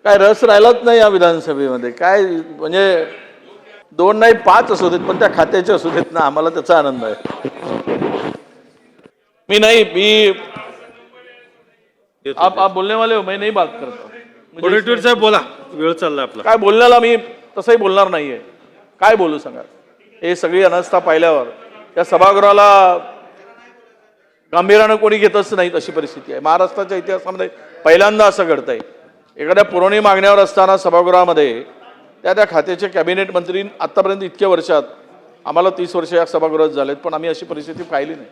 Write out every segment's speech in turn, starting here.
काय रस राहिलाच नाही या विधानसभेमध्ये. काय म्हणजे 2 नाही 5 असू देत, पण त्या खात्याचे असू देत ना, आम्हाला त्याचा आनंद आहे. मी आप बोलने वाले हो, मैं नहीं बात करता. वडेट्टीवार साहेब बोला, वेळ चाललाय आपला. काय बोलण्याला मी तसंही बोलणार नाहीये. काय बोलू सांगा. हे सगळी अनास्था पाहिल्यावर त्या सभागृहाला गांभीर्यानं कोणी घेतच नाही अशी परिस्थिती आहे. महाराष्ट्राच्या इतिहासामध्ये पहिल्यांदा असं घडतंय. एखाद्या पुरवणी मागण्यावर असताना सभागृहामध्ये त्या खात्याचे कॅबिनेट मंत्री आतापर्यंत इतक्या वर्षात आम्हाला 30 वर्ष या सभागृहात झालेत, पण आम्ही अशी परिस्थिती पाहिली नाही.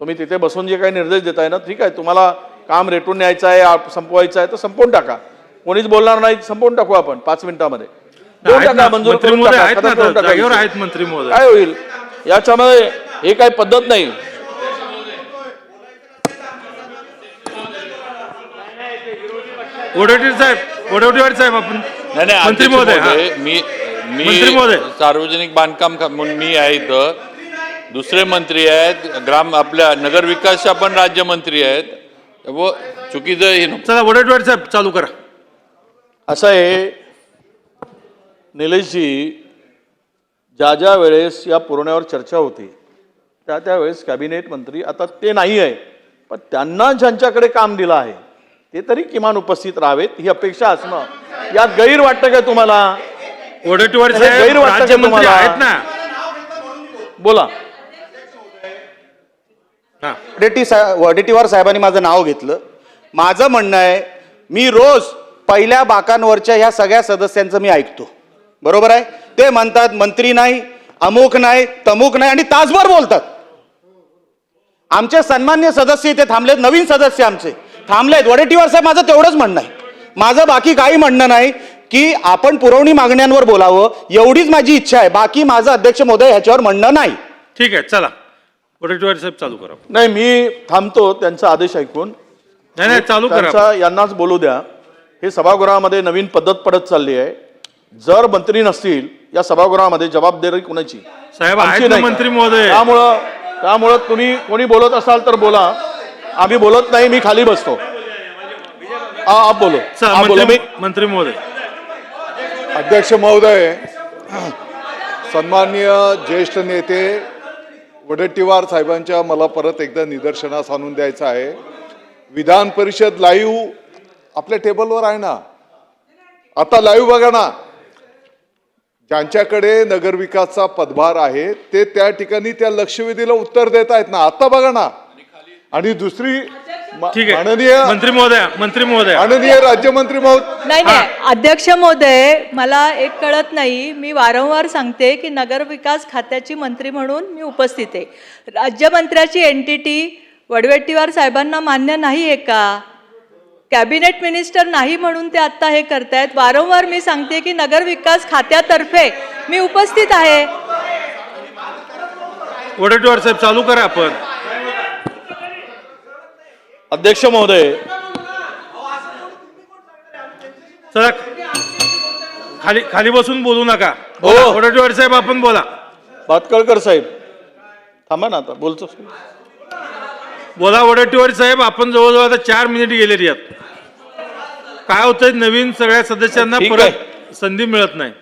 तुम्ही तिथे बसून जे काही निर्देश देताय ना, ठीक आहे, तुम्हाला काम रेटून न्यायचं आहे, संपवायचं आहे तर संपवून टाका. कोणीच बोलणार नाही, संपवून टाकू आपण 5 मिनिटामध्ये. मंजूर करून टाका. जागेवर आहेत मंत्री महोदय. काय होईल याच्यामध्ये? हे काही पद्धत नाही. वडेट्टीवार साहेब आपण मंत्री महोदय, मी सार्वजनिक बांधकाम म्हणून मी आहे इथं. दुसरे मंत्री आहेत, आपल्या नगर विकासच्या पण राज्यमंत्री आहेत. व चुकीचं हे नको. चला वडेट्टीवार साहेब चालू करा. असं आहे निलेशजी, ज्या वेळेस या पुरवण्यावर चर्चा होती त्या वेळेस कॅबिनेट मंत्री, आता ते नाही आहे, पण त्यांना ज्यांच्याकडे काम दिलं आहे ते तरी किमान उपस्थित राहावेत ही अपेक्षा असणं, यात गैर वाटतं काय तुम्हाला? वडेट्टीवार गैर साहेब वाटतं का राज्यमंत्री तुम्हाला? आहेत ना. बोला. वडेट्टीवार साहेबांनी माझं नाव घेतलं. माझं म्हणणं आहे, मी रोज पहिल्या बाकांवरच्या ह्या सगळ्या सदस्यांचं मी ऐकतो, बरोबर आहे. ते म्हणतात मंत्री नाही, अमुक नाही, तमुक नाही, आणि तासभर बोलतात. आमचे सन्मान्य सदस्य इथे थांबलेत, नवीन सदस्य आमचे थांबलेत. वडेट्टीवार साहेब, माझं तेवढंच म्हणणं आहे, माझं बाकी काही म्हणणं नाही, की आपण पुरवणी मागण्यांवर बोलावं, एवढीच माझी इच्छा आहे. बाकी माझं अध्यक्ष महोदय ह्याच्यावर म्हणणं नाही. ठीक आहे, चला वडेट्टीवार साहेब चालू करा. नाही, मी थांबतो त्यांचा आदेश ऐकून. नाही चालू करा. त्यांचा यांनाच बोलू द्या. हे सभागृहामध्ये नवीन पद्धत पडत चालली आहे. जर मंत्री नसतील या सभागृहामध्ये जबाबदारी कुणाची? साहेब आमची आहेत ना नाही. मंत्री महोदय. त्यामुळं तुम्ही कोणी बोलत असाल तर बोला. आम्ही बोलत नाही, मी खाली बसतो. आप बोलो. आप बोलो. मंत्री महोदय. अध्यक्ष महोदय, सन्माननीय ज्येष्ठ नेते वडेट्टीवार साहेबांच्या मला परत एकदा निदर्शनास आणून द्यायचं आहे. विधान परिषद लाईव्ह आपल्या टेबलवर आहे ना, आता लाईव्ह बघा ना. ज्यांच्याकडे नगरविकासचा पदभार आहे ते त्या ठिकाणी त्या लक्षवेधीला उत्तर देत आहेत ना, आता बघा ना. आणि दुसरी ठीक आहे, माननीय मंत्री महोदय माननीय राज्यमंत्री महोदय. नाही अध्यक्ष महोदय, मला एक कळत नाही. मी वारंवार सांगते की नगर विकास खात्याची मंत्री म्हणून मी उपस्थित आहे. राज्यमंत्र्याची एंटिटी वडेट्टीवार साहेबांना मान्य नाही आहे का? कॅबिनेट मिनिस्टर नाही म्हणून ते आता हे करतायत. वारंवार मी सांगते की नगर विकास खात्यातर्फे मी उपस्थित आहे. वडेट्टीवार साहेब चालू करा आपण. अध्यक्ष महोदय, चला खाली बसून बोलू नका. हो. वडेट्टीवार साहेब आपण बोला. भातकळकर साहेब थांबा ना, आता बोलतो. बोला वडेट्टीवार साहेब. आपण जवळजवळ आता 4 मिनिट गेलेली आहेत. काय होतंय, नवीन सगळ्या सदस्यांना ठीक परत संधी मिळत नाही.